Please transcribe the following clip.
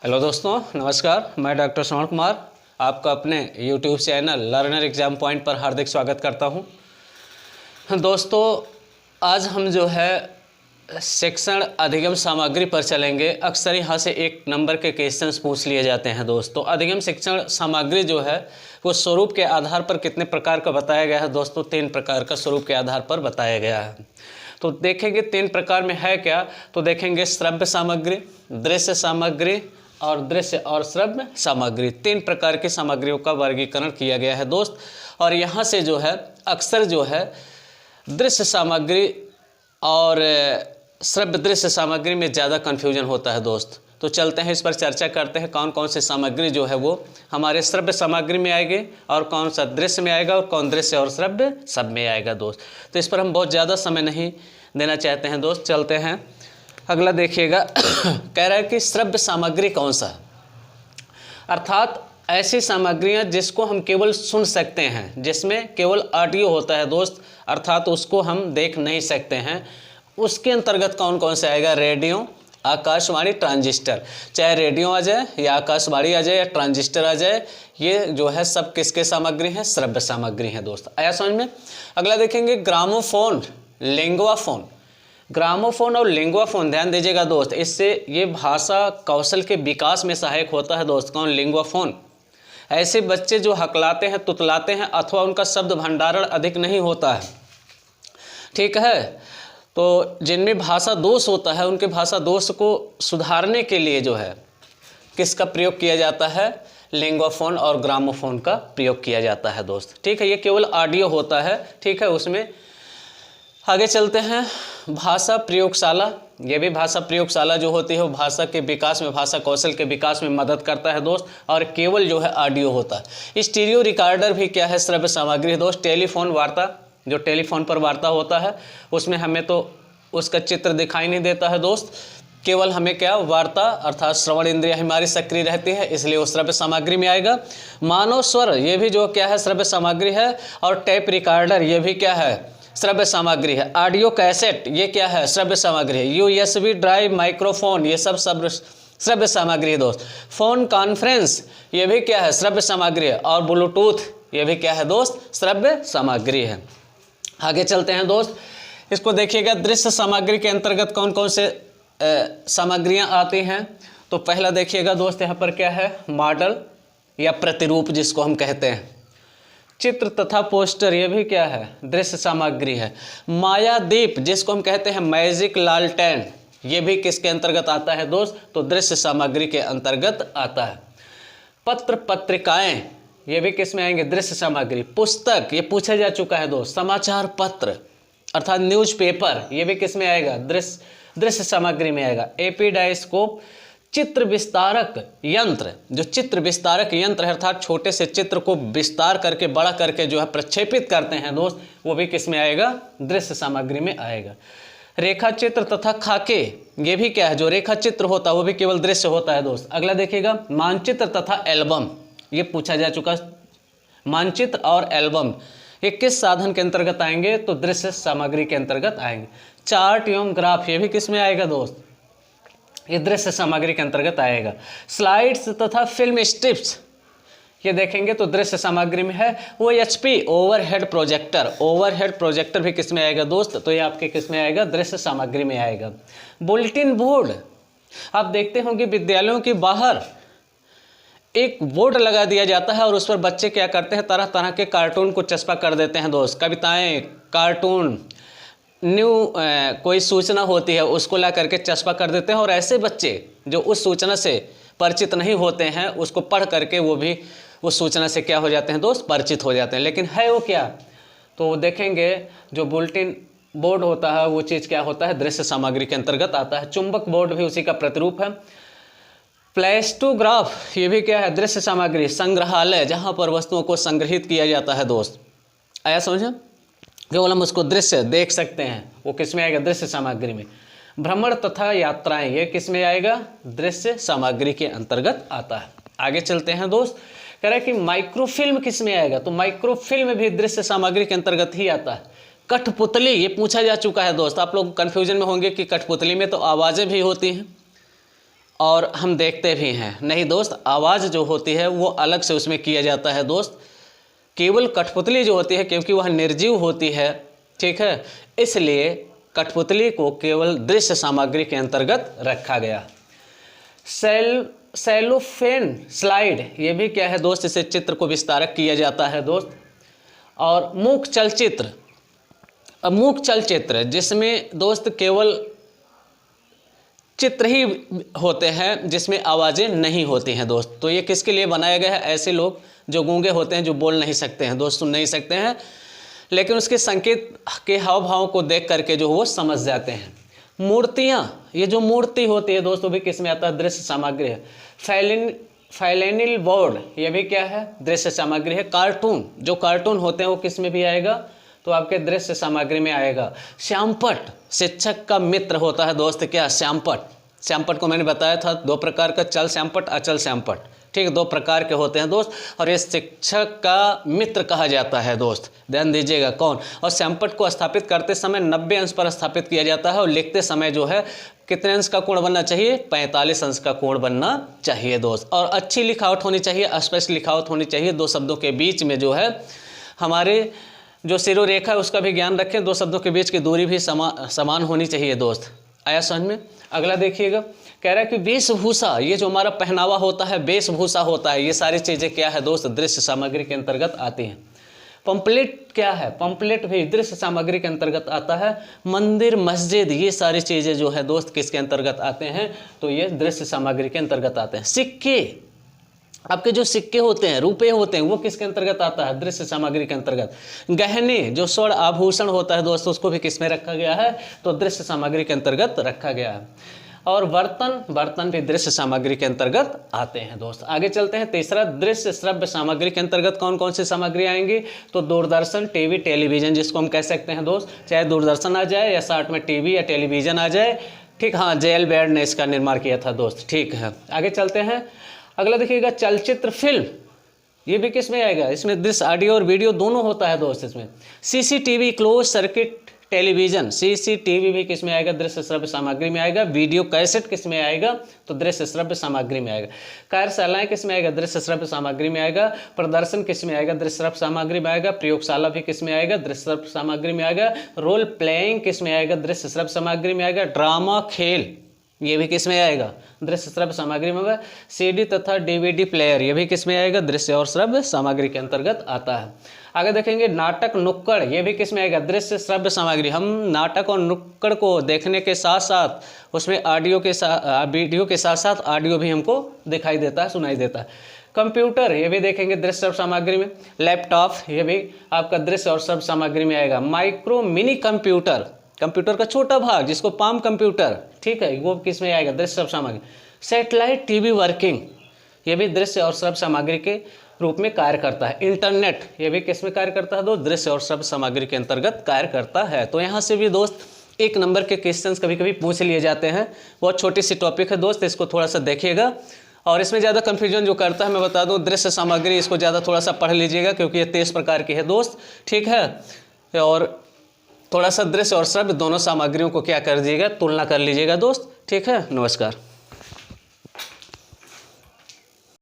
Hello दोस्तों, नमस्कार। मैं डॉक्टर श्रवण कुमार आपका अपने YouTube channel learner exam point पर हार्दिक स्वागत करता हूं। दोस्तों, आज हम जो है शिक्षण अधिगम सामग्री पर चलेंगे। अक्सर यहाँ से एक नंबर के क्वेश्चंस पूछ लिए जाते हैं। दोस्तों, अधिगम शिक्षण सामग्री जो है वो स्वरूप के आधार पर कितने प्रकार का बताया गया है। दोस्तों, 3 प्रकार का स्वरूप के आधार पर बताया गया है। तो देखेंगे 3 प्रकार में है क्या। तो देखेंगे श्रव्य सामग्री, दृश्य सामग्री और दृश्य और श्रव्य सामग्री। 3 प्रकार की सामग्रियों का वर्गीकरण किया गया है दोस्त। और यहाँ से जो है अक्सर जो है दृश्य सामग्री और श्रव्य दृश्य सामग्री में ज़्यादा कन्फ्यूजन होता है दोस्त। तो चलते हैं इस पर चर्चा करते हैं कौन कौन सी सामग्री जो है वो हमारे श्रव्य सामग्री में आएगी और कौन सा दृश्य में आएगा और कौन दृश्य और श्रव्य सब में आएगा दोस्त। तो इस पर हम बहुत ज़्यादा समय नहीं देना चाहते हैं दोस्त। चलते हैं अगला, देखिएगा कह रहा है कि श्रव्य सामग्री कौन सा, अर्थात ऐसी सामग्रियां जिसको हम केवल सुन सकते हैं, जिसमें केवल ऑडियो होता है दोस्त, अर्थात उसको हम देख नहीं सकते हैं। उसके अंतर्गत कौन कौन से आएगा। Radio, Akashvani, transistor. चाहे रेडियो आ जाए या आकाशवाणी आ जाए या ट्रांजिस्टर आ जाए, ये जो है सब किसके सामग्री हैं, श्रव्य सामग्री है दोस्त। आया समझ में। अगला देखेंगे ग्रामोफोन, लिंगुआफोन। ग्रामोफोन और लिंगुआफोन ध्यान दीजिएगा दोस्त, इससे ये भाषा कौशल के विकास में सहायक होता है दोस्त। कौन, लिंगुआफोन। ऐसे बच्चे जो हकलाते हैं, तुतलाते हैं अथवा उनका शब्द भंडारण अधिक नहीं होता है, ठीक है। तो जिनमें भाषा दोष होता है उनके भाषा दोष को सुधारने के लिए जो है किसका प्रयोग किया जाता है, लिंगुआफोन और ग्रामोफोन का प्रयोग किया जाता है दोस्त, ठीक है। ये केवल ऑडियो होता है, ठीक है। उसमें आगे चलते हैं भाषा प्रयोगशाला। ये भी भाषा प्रयोगशाला जो होती है वो भाषा के विकास में, भाषा कौशल के विकास में मदद करता है दोस्त। और केवल जो है ऑडियो होता है। स्टीरियो रिकॉर्डर भी क्या है, श्रव्य सामग्री दोस्त। टेलीफोन वार्ता, जो टेलीफोन पर वार्ता होता है उसमें हमें तो उसका चित्र दिखाई नहीं देता है दोस्त, केवल हमें क्या वार्ता अर्थात श्रवण इंद्रिय हमारी सक्रिय रहती है, इसलिए वो श्रव्य सामग्री में आएगा। मानव स्वर, ये भी जो क्या है श्रव्य सामग्री है। और टेप रिकॉर्डर, ये भी क्या है, श्रव्य सामग्री है। ऑडियो कैसेट, ये क्या है, श्रव्य सामग्री है। यूएसबी ड्राइव, माइक्रोफोन, ये सब श्रव्य सामग्री है दोस्त। फोन कॉन्फ्रेंस, ये भी क्या है, श्रव्य सामग्री है। और ब्लूटूथ, ये भी क्या है दोस्त, श्रव्य सामग्री है। आगे चलते हैं दोस्त, इसको देखिएगा दृश्य सामग्री के अंतर्गत कौन कौन से सामग्रियां आती हैं। तो पहला देखिएगा दोस्त, यहाँ पर क्या है, मॉडल या प्रतिरूप जिसको हम कहते हैं। चित्र तथा पोस्टर, ये भी क्या है, दृश्य सामग्री है। मायादीप, जिसको हम कहते हैं मैजिक लालटेन, ये भी किसके अंतर्गत आता है दोस्त, तो दृश्य सामग्री के अंतर्गत आता है। पत्र पत्रिकाएं, ये भी किस में आएंगे, दृश्य सामग्री। पुस्तक, ये पूछा जा चुका है दोस्त। समाचार पत्र अर्थात न्यूज़पेपर, ये भी किस में आएगा, दृश्य सामग्री में आएगा। एपिडाइस्कोप, चित्र विस्तारक यंत्र, जो चित्र विस्तारक यंत्र है अर्थात छोटे से चित्र को विस्तार करके बड़ा करके जो है प्रक्षेपित करते हैं दोस्त, वो भी किस में आएगा, दृश्य सामग्री में आएगा। रेखा चित्र तथा खाके, ये भी क्या है, जो रेखा चित्र होता है वो भी केवल दृश्य होता है दोस्त। अगला देखिएगा मानचित्र तथा एल्बम, ये पूछा जा चुका। मानचित्र और एल्बम ये किस साधन के अंतर्गत आएंगे, तो दृश्य सामग्री के अंतर्गत आएंगे। चार्ट एवं ग्राफ, ये भी किस में आएगा दोस्त, ये दृश्य सामग्री के अंतर्गत आएगा। स्लाइड्स तथा फिल्म स्ट्रिप्स, ये देखेंगे तो दृश्य सामग्री में है। OHP overhead projector, overhead projector भी किस में आएगा दोस्त, तो ये आपके किस में आएगा, दृश्य सामग्री में आएगा। बुलेटिन बोर्ड, आप देखते होंगे विद्यालयों के बाहर एक बोर्ड लगा दिया जाता है और उस पर बच्चे क्या करते हैं, तरह तरह के कार्टून को चस्पा कर देते हैं दोस्त। कविताएं, कार्टून, कोई सूचना होती है उसको ला करके चस्पा कर देते हैं। और ऐसे बच्चे जो उस सूचना से परिचित नहीं होते हैं उसको पढ़ करके वो भी उस सूचना से क्या हो जाते हैं दोस्त, परिचित हो जाते हैं। लेकिन है वो क्या, तो देखेंगे जो बुलेटिन बोर्ड होता है वो चीज़ क्या होता है, दृश्य सामग्री के अंतर्गत आता है। चुंबक बोर्ड भी उसी का प्रतिरूप है। प्लेस्टोग्राफ, ये भी क्या है, दृश्य सामग्री। संग्रहालय, जहाँ पर वस्तुओं को संग्रहित किया जाता है दोस्त। आया समझ, केवल हम उसको दृश्य देख सकते हैं, वो किस में आएगा, दृश्य सामग्री में। भ्रमण तथा यात्राएं, ये किस में आएगा, दृश्य सामग्री के अंतर्गत आता है। आगे चलते हैं दोस्त, कह रहा है कि माइक्रोफिल्म किस में आएगा, तो माइक्रोफिल्म भी दृश्य सामग्री के अंतर्गत ही आता है। कठपुतली, ये पूछा जा चुका है दोस्त। आप लोग कन्फ्यूजन में होंगे कि कठपुतली में तो आवाज़ें भी होती हैं, और हम देखते भी हैं। नहीं दोस्त, आवाज़ जो होती है वो अलग से उसमें किया जाता है दोस्त। केवल कठपुतली जो होती है, क्योंकि वह निर्जीव होती है, ठीक है, इसलिए कठपुतली को केवल दृश्य सामग्री के अंतर्गत रखा गया। सेलोफेन स्लाइड, ये भी क्या है दोस्त, इसे चित्र को विस्तारक किया जाता है दोस्त। और मूक चलचित्र, अब मूक चलचित्र जिसमें दोस्त केवल चित्र ही होते हैं, जिसमें आवाज़ें नहीं होती हैं दोस्त। तो ये किसके लिए बनाया गया है? ऐसे लोग जो गूंगे होते हैं, जो बोल नहीं सकते हैं दोस्त, सुन नहीं सकते हैं, लेकिन उसके संकेत के हाव भाव को देख करके जो वो समझ जाते हैं। मूर्तियाँ, ये जो मूर्ति होती है दोस्तों भी किस में आता है? दृश्य सामग्री है। फाइलेनिल बोर्ड, ये भी क्या है? दृश्य सामग्री है। कार्टून, जो कार्टून होते हैं वो किस में भी आएगा? तो आपके दृश्य सामग्री में आएगा। श्यामपट, शिक्षक का मित्र होता है दोस्त, क्या? श्यामपट। श्यामपट को मैंने बताया था 2 प्रकार का, चल श्यामपट, अचल श्यामपट, ठीक है, 2 प्रकार के होते हैं दोस्त। और ये शिक्षक का मित्र कहा जाता है दोस्त, ध्यान दीजिएगा। कौन? और श्यामपट को स्थापित करते समय 90 अंश पर स्थापित किया जाता है, और लिखते समय जो है कितने अंश का कोण बनना चाहिए? 45 अंश का कोण बनना चाहिए दोस्त। और अच्छी लिखावट होनी चाहिए, स्पष्ट लिखावट होनी चाहिए। 2 शब्दों के बीच में जो है हमारे जो शिरोरेखा है उसका भी ज्ञान रखें। 2 शब्दों के बीच की दूरी भी समान होनी चाहिए दोस्त। आया समझ में? अगला देखिएगा, कह रहा है कि वेशभूषा, ये जो हमारा पहनावा होता है, वेशभूषा होता है, ये सारी चीज़ें क्या है दोस्त? दृश्य सामग्री के अंतर्गत आती हैं। पंपलेट क्या है? पंपलेट भी दृश्य सामग्री के अंतर्गत आता है। मंदिर, मस्जिद, ये सारी चीज़ें जो है दोस्त किसके अंतर्गत आते हैं? तो ये दृश्य सामग्री के अंतर्गत आते हैं। सिक्के, आपके जो सिक्के होते हैं, रुपए होते हैं, वो किसके अंतर्गत आता है? दृश्य सामग्री के अंतर्गत। गहने, जो स्वर्ण आभूषण होता है दोस्तों, उसको भी किसमें रखा गया है? तो दृश्य सामग्री के अंतर्गत रखा गया है। और बर्तन भी दृश्य सामग्री के अंतर्गत आते हैं दोस्त। आगे चलते हैं। तीसरा, दृश्य श्रव्य सामग्री के अंतर्गत कौन कौन सी सामग्री आएंगी? तो दूरदर्शन, टीवी, टेलीविजन, जिसको हम कह सकते हैं दोस्त, चाहे दूरदर्शन आ जाए या साथ में टीवी या टेलीविजन आ जाए, ठीक। हाँ, जेएल बेड ने इसका निर्माण किया था दोस्त, ठीक है। आगे चलते हैं। अगला देखिएगा, चलचित्र फिल्म, ये भी किस में आएगा? इसमें दृश्य, ऑडियो और वीडियो दोनों होता है दोस्त इसमें। CCTV, close circuit television, CCTV भी किस में आएगा? दृश्य श्रव्य सामग्री में आएगा। वीडियो कैसेट किस में आएगा? तो दृश्य श्रव्य सामग्री में आएगा। कार्यशालाएं किस में आएगा? दृश्य श्रव्य सामग्री में आएगा। प्रदर्शन किस में आएगा? दृश्य श्रव्य सामग्री में आएगा। प्रयोगशाला भी किस में आएगा? दृश्य श्रव्य सामग्री में आएगा। रोल प्लेइंग किस में आएगा? दृश्य श्रव्य सामग्री में आएगा। ड्रामा, खेल, ये भी किस में आएगा? दृश्य श्रव्य सामग्री में आएगा। सीडी तथा डीवीडी प्लेयर, ये भी किस में आएगा? दृश्य और श्रव्य सामग्री के अंतर्गत आता है। आगे देखेंगे, नाटक, नुक्कड़, ये भी किस में आएगा? दृश्य श्रव्य सामग्री। हम नाटक और नुक्कड़ को देखने के साथ साथ उसमें ऑडियो के साथ, वीडियो के साथ साथ ऑडियो भी हमको दिखाई देता है, सुनाई देता है। कंप्यूटर, ये भी देखेंगे दृश्य श्रव्य सामग्री में। लैपटॉप, ये भी आपका दृश्य और श्रव्य सामग्री में आएगा। माइक्रो मिनी कंप्यूटर, कंप्यूटर का छोटा भाग जिसको पाम कंप्यूटर, ठीक है, वो किस में आएगा? दृश्य श्रव्य सामग्री। सैटेलाइट टीवी वर्किंग, ये भी दृश्य और श्रव्य सामग्री के रूप में कार्य करता है। इंटरनेट, ये भी किस में कार्य करता है दोस्त? दृश्य और श्रव्य सामग्री के अंतर्गत कार्य करता है। तो यहाँ से भी दोस्त 1 नंबर के क्वेश्चंस कभी कभी पूछ लिए जाते हैं। बहुत छोटी सी टॉपिक है दोस्त, इसको थोड़ा सा देखिएगा। और इसमें ज़्यादा कन्फ्यूजन जो करता है, मैं बता दूँ, दृश्य सामग्री, इसको ज़्यादा थोड़ा सा पढ़ लीजिएगा, क्योंकि ये 23 प्रकार की है दोस्त, ठीक है। और थोड़ा सा दृश्य और श्रव्य दोनों सामग्रियों को क्या कर दीजिएगा? तुलना कर लीजिएगा दोस्त, ठीक है। नमस्कार।